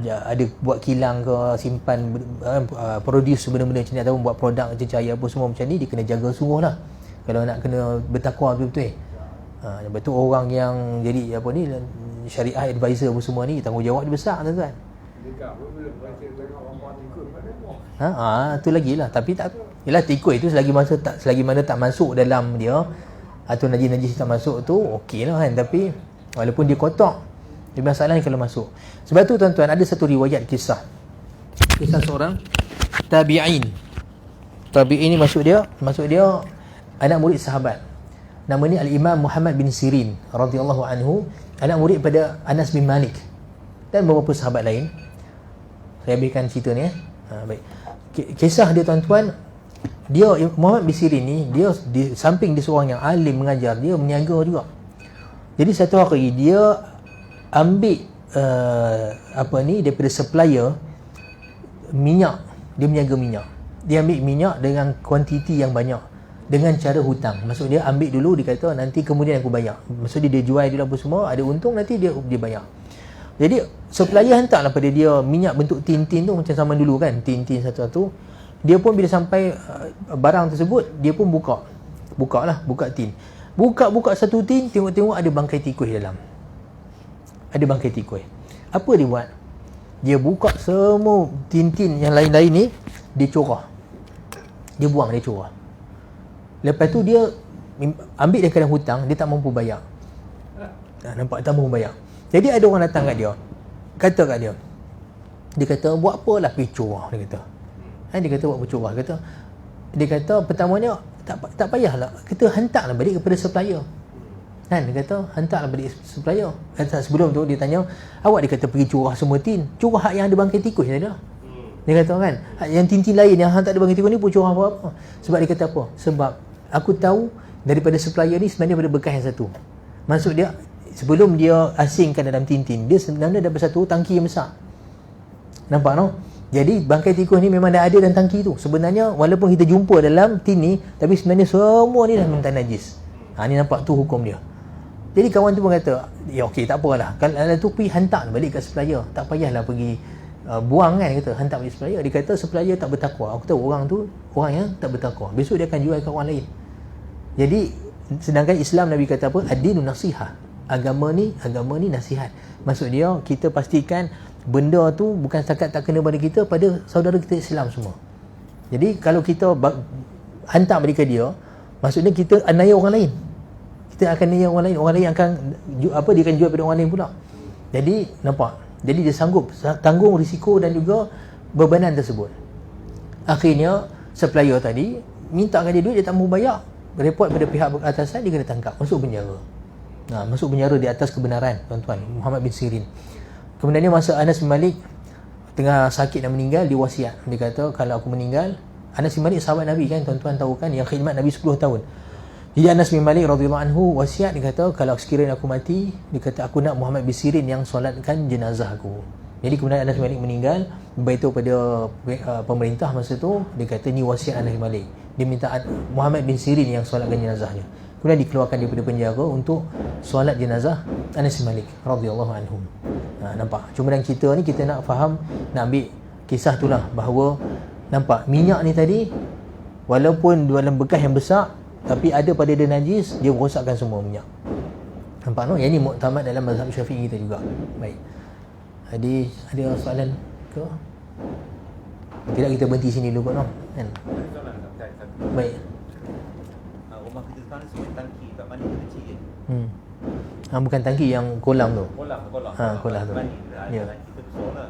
ada buat kilang ke, simpan, produce benda-benda macam ni, ataupun buat produk cecair apa semua macam ni, dia kena jaga sungguh lah. Kalau nak kena bertakwa betul-betul. Lepas tu orang yang jadi apa ni, syariah advisor apa semua ni, tanggungjawab dia besar tuan-tuan. Tu lagi lah. Tapi tak, yelah, tikus itu selagi mana tak masuk dalam dia, atau najis-najis tak masuk tu okey lah kan. Tapi walaupun dia kotak, dia masalahnya kalau masuk. Sebab tu tuan-tuan, ada satu riwayat kisah seorang tabi'in. Tabi'in ni maksud dia anak murid sahabat. Nama ni Al-Imam Muhammad bin Sirin radhiyallahu anhu, anak murid pada Anas bin Malik dan beberapa sahabat lain. Saya habiskan cerita ni. Baik. Kisah dia tuan-tuan, dia Muhammad bin Sirin ni, dia di samping dia seorang yang alim mengajar, dia berniaga juga. Jadi satu hari dia ambil daripada supplier minyak. Dia berniaga minyak. Dia ambil minyak dengan kuantiti yang banyak, dengan cara hutang. Maksud dia ambil dulu, dia kata nanti kemudian aku bayar. Maksud dia jual dulu apa semua, ada untung nanti dia bayar. Jadi supplier hantarlah pada dia minyak bentuk tin-tin tu, macam zaman dulu kan, tin-tin satu-satu. Dia pun bila sampai barang tersebut, dia pun buka tin. Buka satu tin, tengok-tengok ada bangkai tikus dalam. Ada bangkai tikus. Apa dia buat? Dia buka semua tin-tin yang lain-lain ni, dia corah. Dia buang, dia corah. Lepas tu dia ambil dia kadang hutang, dia tak mampu bayar. Nampak, tak mampu bayar. Jadi ada orang datang kat dia, kata kat dia, dia kata buat apalah pergi corah, dia kata. Dia kata buat apa corah, dia kata pertamanya tak payahlah, kita hantarlah balik kepada supplier. Kan dia kata hantarlah balik supplier. Sebelum tu dia tanya, awak dia kata pergi curah semua tin. Curah hak yang ada bangkai tikus je dah. Dia kata kan, yang tin-tin lain yang hang tak ada bangkai tikus ni pun curah apa-apa. Sebab dia kata apa? Sebab aku tahu daripada supplier ni sebenarnya ada bekas yang satu. Maksud dia sebelum dia asingkan dalam tin-tin, dia sebenarnya ada satu tangki yang besar. Nampak no? Jadi bangkai tikus ni memang dah ada dalam tangki tu. Sebenarnya walaupun kita jumpa dalam tin ni, tapi sebenarnya semua ni dah mentah najis. Ni nampak tu hukum dia. Jadi kawan tu pun kata, ya okey tak apalah. Kalau tu pergi hantar balik kat supplier. Tak payahlah pergi buang kan, kata hantar balik supplier. Dia kata supplier tak bertakwa. Aku tahu orang tu orang yang tak bertakwa. Besok dia akan jual ke orang lain. Jadi sedangkan Islam Nabi kata apa? Ad-dinu nasihah. Agama ni nasihat. Maksud dia kita pastikan benda tu bukan setakat tak kena pada kita, pada saudara kita Islam semua. Jadi kalau kita hantar balik ke dia, maksudnya kita aniaya orang lain. Kita akan aniaya orang lain akan dia akan jual pada orang lain pula. Jadi nampak. Jadi dia sanggup tanggung risiko dan juga bebanan tersebut. Akhirnya supplier tadi mintakan dia duit, dia tak mau bayar. Report pada pihak atasan, dia kena tangkap, masuk penjara. Masuk penjara di atas kebenaran, tuan-tuan. Muhammad bin Sirin. Kemudiannya masa Anas bin Malik tengah sakit dan meninggal, dia wasiat. Dia kata kalau aku meninggal, Anas bin Malik sahabat Nabi kan, tuan-tuan tahu kan, yang khidmat Nabi 10 tahun. Jadi Anas bin Malik radhiyallahu anhu wasiat, dia kata kalau sekiranya aku mati, dia kata aku nak Muhammad bin Sirin yang solatkan jenazah aku. Jadi kemudian Anas bin Malik meninggal, beritahu pada pemerintah masa tu, dia kata ni wasiat Anas bin Malik. Dia minta Muhammad bin Sirin yang solatkan jenazahnya. Kemudian dikeluarkan daripada penjara untuk solat jenazah Anas bin Malik radhiyallahu anhu. Nampak? Cuma dalam kita ni kita nak faham, nak ambil kisah itulah bahawa nampak minyak ni tadi walaupun dalam bekas yang besar, tapi ada pada dia najis, dia merosakkan semua minyak. Nampak no? Yang ni muktamad dalam mazhab Syafi'i kita juga. Baik. Jadi ada soalan ke? Tidak, kita berhenti sini dulu kot no? Kan? Baik. Rumah kita sekarang semua tangki kat mandi kecil je. Bukan tangki yang kolam tu. Kolam. Kolam tu. Mandi. Ya. Kita besar lah.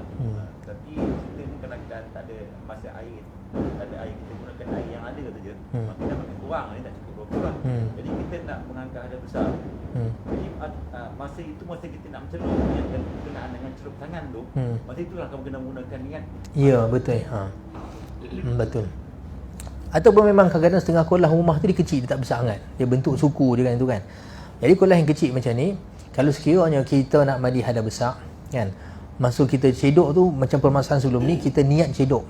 Tapi kita ni kadang-kadang tak ada masa air. Tak ada air, kita gunakan air yang ada tu je. Makin dah makin kurang, ni tak cukup berapa lah. Jadi kita nak mengangkat hada besar. Jadi masa itu, masa kita nak mencelup yang berkenaan dengan celup tangan tu, masa itulah kamu kena menggunakan niat. Ya, betul. Betul. Ataupun memang kadang-kadang setengah kolah rumah tu dia kecil, dia tak besar sangat. Dia bentuk suku dia kan tu kan. Jadi kolah yang kecil macam ni, kalau sekiranya kita nak mandi hada besar kan, masuk kita cedok tu macam permasalahan sebelum ni, kita niat cedok.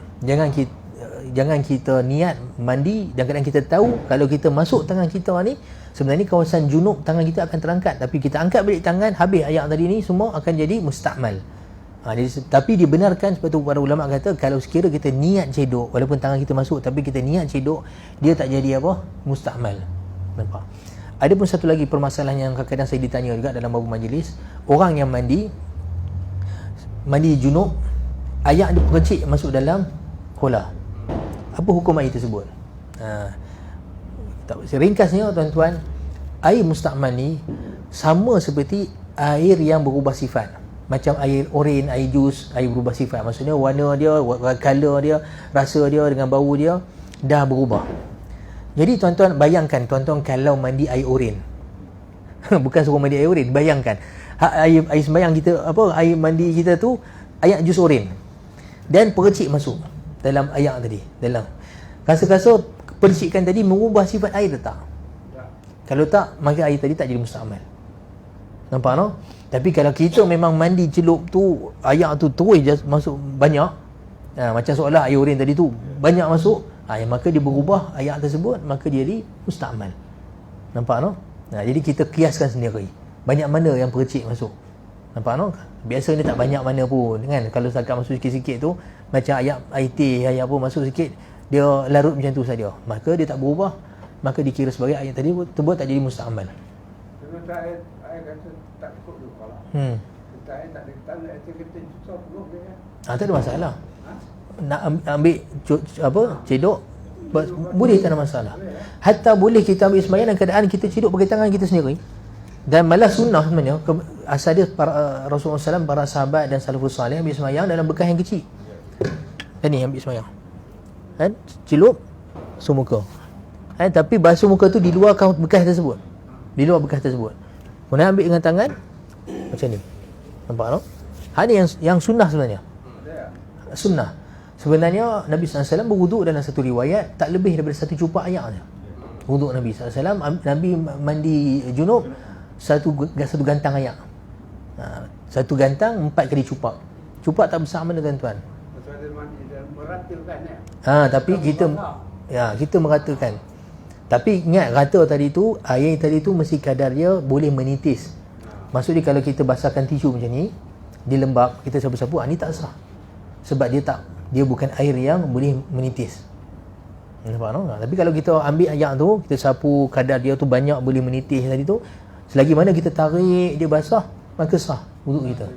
Jangan kita niat mandi dan kadang kita tahu kalau kita masuk tangan kita ni sebenarnya kawasan junub, tangan kita akan terangkat, tapi kita angkat balik tangan, habis ayat tadi ni semua akan jadi mustakmal. Tapi dibenarkan, sebab tu para ulama kata kalau sekira kita niat cedok walaupun tangan kita masuk, tapi kita niat cedok, dia tak jadi apa? Mustakmal. Nampak? Ada pun satu lagi permasalahan yang kadang-kadang saya ditanya juga dalam beberapa majlis, orang yang mandi junub, air dia percik masuk dalam kolah. Apa hukum air tersebut? Ringkasnya tuan-tuan, air mustakmal ni sama seperti air yang berubah sifat. Macam air oren, air jus, air berubah sifat. Maksudnya warna dia, color dia, rasa dia dengan bau dia dah berubah. Jadi tuan-tuan bayangkan, tuan-tuan kalau mandi air oren. Bukan suruh mandi air oren, bayangkan air sembahyang kita, air mandi kita tu air jus oren. Dan percik masuk dalam air tadi, dalam rasa-rasa percikan tadi mengubah sifat air ke tak? Kalau tak, maka air tadi tak jadi mustakmal. Nampak no? Tapi kalau kita memang mandi celup tu, air tu terus je masuk banyak, macam seolah air oren tadi tu banyak masuk, maka dia berubah ayat tersebut, maka dia jadi mustakmal. Nampak no? Jadi kita kiaskan sendiri banyak mana yang percik masuk. Nampak no? Biasa ni tak banyak mana pun kan. Kalau setakat masuk sikit-sikit tu, macam ayat teh, ayat apa masuk sikit, dia larut macam tu saja, maka dia tak berubah, maka dikira sebagai ayat tadi tersebut tak jadi mustakmal. Sebenarnya air kata tak cukup tu kalau kita air tak ada kita susah penuh dia kan. Tak ada masalah. Nak ambil cedok boleh, tak ada masalah. Hatta boleh kita ambil sembahyang dalam keadaan kita cedok pakai tangan kita sendiri. Dan malah sunnah sebenarnya, asal dia Rasulullah SAW, para sahabat dan salafus salih ambil sembahyang dalam bekas yang kecil. Dan ni ambil sembahyang kan, celup basuh muka tapi basuh muka tu di luar bekas tersebut, di luar bekas tersebut. Kemudian ambil dengan tangan macam ni. Nampak tak? Ini yang sunnah sebenarnya. Sunnah. Sebenarnya Nabi SAW berwuduk dalam satu riwayat tak lebih daripada satu cupak air saja. Wuduk Nabi SAW, Nabi mandi junub satu gantang air. Satu gantang 4 kali cupak. Cupak tak besar mana tuan-tuan. Tapi kita meratakan. Tapi ingat rata tadi tu, air tadi tu mesti kadar dia boleh menitis. Maksudnya kalau kita basahkan tisu macam ni, dia lembab, kita sapu-sapu, ni tak sah. Sebab dia bukan air yang boleh menitis. Nampak tak? Tapi kalau kita ambil air tu, kita sapu kadar dia tu banyak boleh menitis tadi tu, selagi mana kita tarik dia basah, maka sah wuduk kita.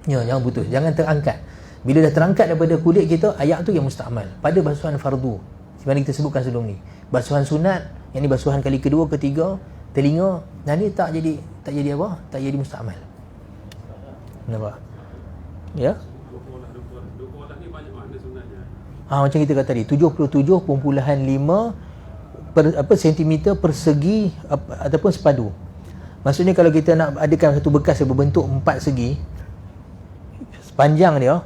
Ya, jangan putus, jangan terangkat. Bila dah terangkat daripada kulit kita, air tu yang musta'mal pada basuhan fardu. Sebenarnya kita sebutkan sebelum ni. Basuhan sunat, yang ni basuhan kali kedua, ketiga, telinga, dan ni tak jadi apa? Tak jadi musta'mal. Nampak? Ya? Macam kita kata tadi, 77.5 sentimeter persegi ataupun sepadu. Maksudnya kalau kita nak adakan satu bekas yang berbentuk 4 segi, panjang dia,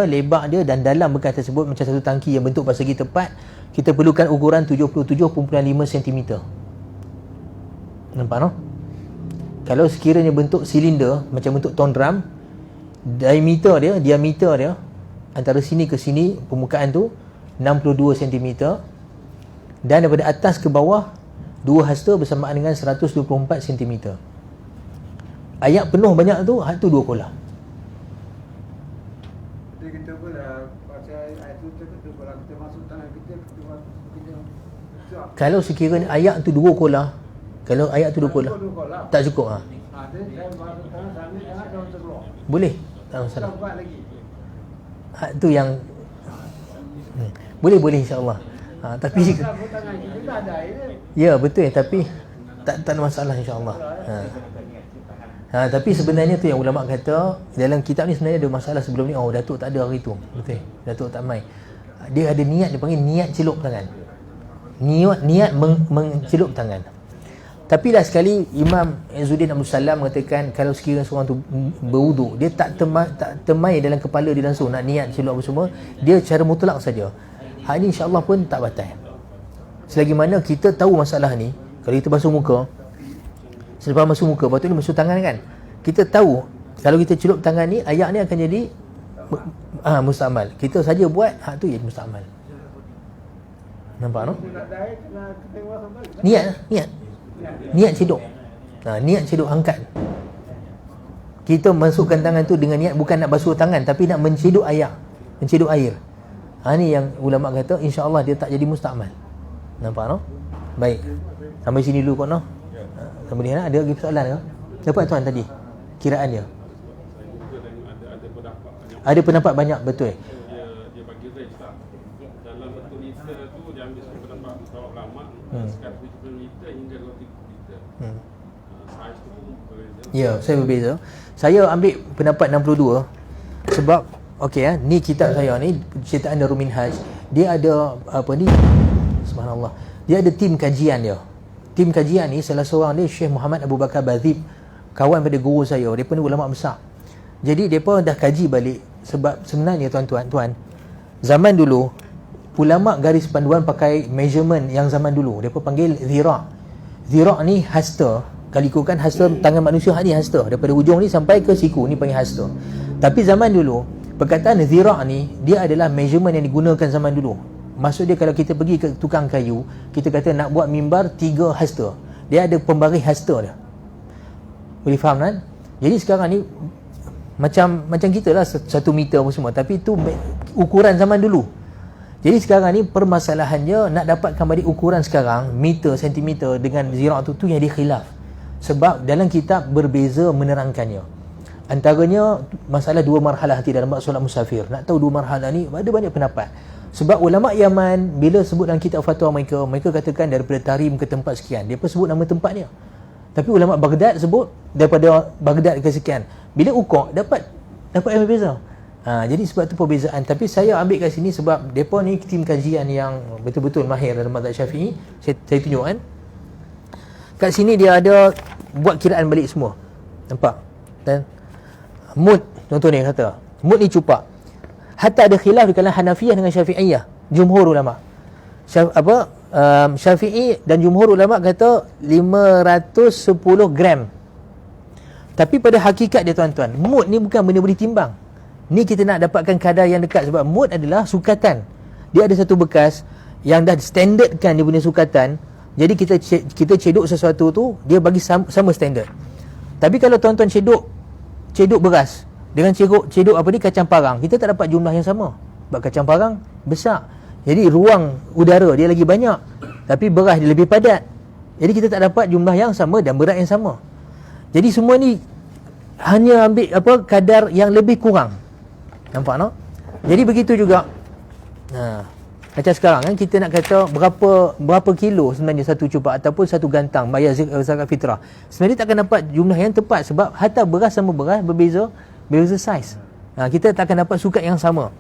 lebar dia dan dalam bekas tersebut macam satu tangki yang bentuk persegi tepat, kita perlukan ukuran 77.5 cm. Nampak no? Kalau sekiranya bentuk silinder macam bentuk ton drum, diameter dia antara sini ke sini permukaan tu 62 cm dan daripada atas ke bawah 2 hasta bersamaan dengan 124 cm. Ayak penuh banyak tu, tu 2 kolah. Kita pun pasal air tu kalau kita masuk tangan kita kalau sekiranya ayak tu 2 kolah, kalau ayak tu 2 kolah tak cukup boleh, tak masalah. Tu yang boleh insya-Allah. Tapi ya betul, tapi tak ada masalah insya-Allah. Tapi sebenarnya tu yang ulama kata dalam kitab ni sebenarnya ada masalah sebelum ni. Datuk tak ada hari tu. Betul. Datuk tak mai. Dia ada niat, dia panggil niat celup tangan. Niat mencelup tangan. Tapi lah sekali Imam Izzuddin Abdul Salam mengatakan kalau sekiranya seorang tu berwuduk, dia tak temai dalam kepala dia langsung nak niat celup apa semua, dia cara mutlak saja. Hal ni insya-Allah pun tak batal. Selagi mana kita tahu masalah ni, kalau kita basuh muka, selepas basuh muka, lepas tu ni basuh tangan kan, kita tahu kalau kita celup tangan ni, ayak ni akan jadi musta'mal. Kita saja buat, tu jadi musta'mal. Nampak no? Niat cedok. Niat cedok angkat. Kita masukkan tangan tu dengan niat bukan nak basuh tangan, tapi nak mencedok air. Ni yang ulama kata insya-Allah dia tak jadi musta'mal. Nampak no? Baik. Sampai sini dulu kau no. Kemudian ada lagi persoalan ke? Dapat tuan tadi kiraan dia. Ada pendapat banyak, betul. Dia bagi range lah. Dalam bentuk liter tu dia ambil satu pendapat ulama, sekitar 70 liter hingga 20 liter. Saiz tu pun berbeza. Ya, saya berbeza. Saya ambil pendapat 62 sebab ni kitab saya ni cetakan Darul Minhaj. Dia ada subhanallah. Dia ada tim kajian dia. Tim kajian ni salah seorang dia Syekh Muhammad Abu Bakar Bazib, kawan pada guru saya. Depa ni ulama besar. Jadi depa dah kaji balik sebab sebenarnya tuan-tuan, zaman dulu ulama garis panduan pakai measurement yang zaman dulu. Depa panggil zira'. Zira' ni hasta. Kalau ikutkan hasta tangan manusia ni hasta, daripada hujung ni sampai ke siku ni panggil hasta. Tapi zaman dulu perkataan zira' ni dia adalah measurement yang digunakan zaman dulu. Maksud dia kalau kita pergi ke tukang kayu, kita kata nak buat mimbar 3 hasta, dia ada pembaris hasta dia. Boleh faham kan? Jadi sekarang ni macam kita lah 1 meter apa semua, tapi tu ukuran zaman dulu. Jadi sekarang ni permasalahannya nak dapatkan balik ukuran sekarang meter, sentimeter dengan zira' tu yang dia khilaf. Sebab dalam kitab berbeza menerangkannya. Antaranya masalah 2 marhalah hati dalam bab solat musafir. Nak tahu 2 marhalah ni ada banyak pendapat. Sebab ulama Yaman bila sebut dalam kitab fatwa mereka katakan daripada Tarim ke tempat sekian. Dia pun sebut nama tempatnya. Tapi ulama Baghdad sebut daripada Baghdad ke sekian. Bila ukur dapat yang berbeza. Jadi sebab tu perbezaan. Tapi saya ambil kat sini sebab depa ni tim kajian yang betul-betul mahir dalam mazhab Syafi'i. Saya tunjuk kan. Kat sini dia ada buat kiraan balik semua. Nampak? Dan mud contoh ni kata, mud ni cupak. Hatta ada khilaf di kalangan Hanafiyah dengan Syafi'iyah, jumhur ulama. Syafi'i dan jumhur ulama kata 510 gram. Tapi pada hakikat dia tuan-tuan, mud ni bukan benda boleh timbang. Ni kita nak dapatkan kadar yang dekat, sebab mud adalah sukatan. Dia ada satu bekas yang dah standardkan dia punya sukatan. Jadi kita cedok sesuatu tu, dia bagi sama standard. Tapi kalau tuan-tuan cedok beras dengan cedok apa ni, kacang parang, kita tak dapat jumlah yang sama. Sebab kacang parang besar, jadi ruang udara dia lagi banyak, tapi beras dia lebih padat. Jadi kita tak dapat jumlah yang sama dan berat yang sama. Jadi semua ni hanya ambil kadar yang lebih kurang. Nampak tak? Jadi begitu juga. Macam sekarang kan, kita nak kata berapa kilo sebenarnya satu cupak ataupun satu gantang bayar zakat fitrah. Sebenarnya tak akan dapat jumlah yang tepat, sebab hatta beras sama beras berbeza saiz. Kita tak akan dapat sukat yang sama,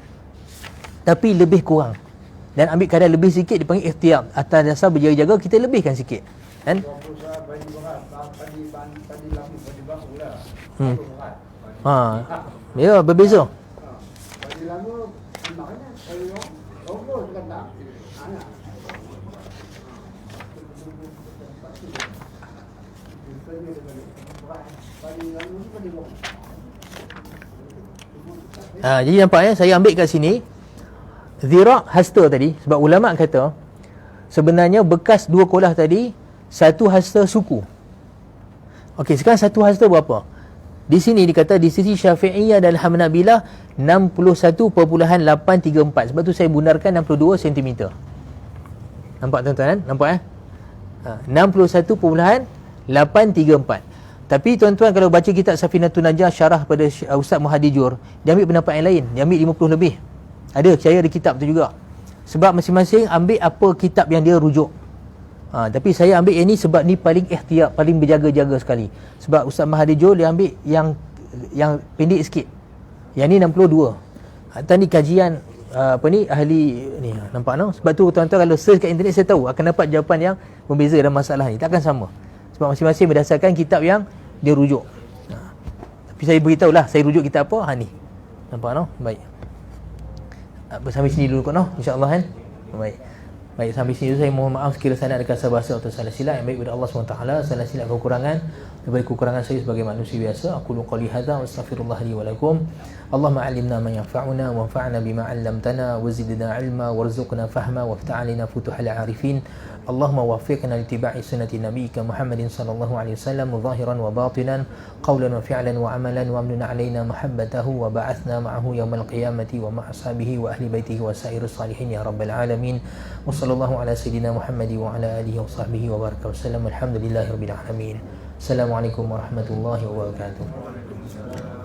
tapi lebih kurang. Dan ambil kadar lebih sikit dipanggil ikhtiyar. Atas dasar berjaga-jaga, kita lebihkan sikit kan. Ya, berbeza. Jadi nampak ya, saya ambil kat sini zira' hasta tadi, sebab ulama' kata sebenarnya bekas dua kolah tadi satu hasta suku. Okey, sekarang satu hasta berapa? Di sini dikata di sisi Syafi'iyah dan Hanabilah 61.834. Sebab tu saya bundarkan 62 cm. Nampak tuan-tuan kan? Nampak 61.834. Tapi tuan-tuan kalau baca kitab Safinatun Najah syarah pada Ustaz Muhadi Jur, dia ambil pendapat yang lain, dia ambil 50 lebih. Ada, saya ada kitab tu juga. Sebab masing-masing ambil apa kitab yang dia rujuk. Tapi saya ambil yang ni sebab ni paling ihtiyat, paling berjaga-jaga sekali. Sebab Ustaz Muhadi Jur dia ambil yang pendek sikit. Yang ni 62. Atas ni kajian ahli ni, nampak no? Sebab tu tuan-tuan kalau search kat internet, saya tahu akan dapat jawapan yang berbeza dalam masalah ni. Takkan sama. Sebab masing-masing berdasarkan kitab yang dia rujuk. Tapi saya beritahulah saya rujuk kitab apa. Ni. Nampak no? Baik. Sampai sini dulu kot no, insya-Allah kan. Baik, sampai sini dulu. Saya mohon maaf sekiranya saya ada kasar bahasa atau salah silap yang baik kepada Allah SWT. Salah silap kekurangan daripada kekurangan saya sebagai manusia biasa. Aku qouli hadza wa astaghfirullah li wa lakum. Allahumma 'allimna ma yanfa'una wanfa'na bima 'allamtana wa zidna 'ilma warzuqna fahma waftah 'alaina futuhal 'arifin. Allahumma waffiqna li ittiba'i sunnati nabiyyika Muhammadin sallallahu alaihi wasallam zahiran wa batinan, qawlan wa fi'lan wa 'amalan, wa amnun 'alaina mahabbatahu wa ba'athna ma'ahu yawmal qiyamati wa ma'a ashabihi wa ahli baitihi wa sairus salihin ya rabbal alamin. Wa sallallahu ala sayyidina Muhammadi wa ala alihi wa sahbihi wa baraka wa sallam. Alhamdulillahirabbil alamin. Assalamualaikum warahmatullahi wabarakatuh.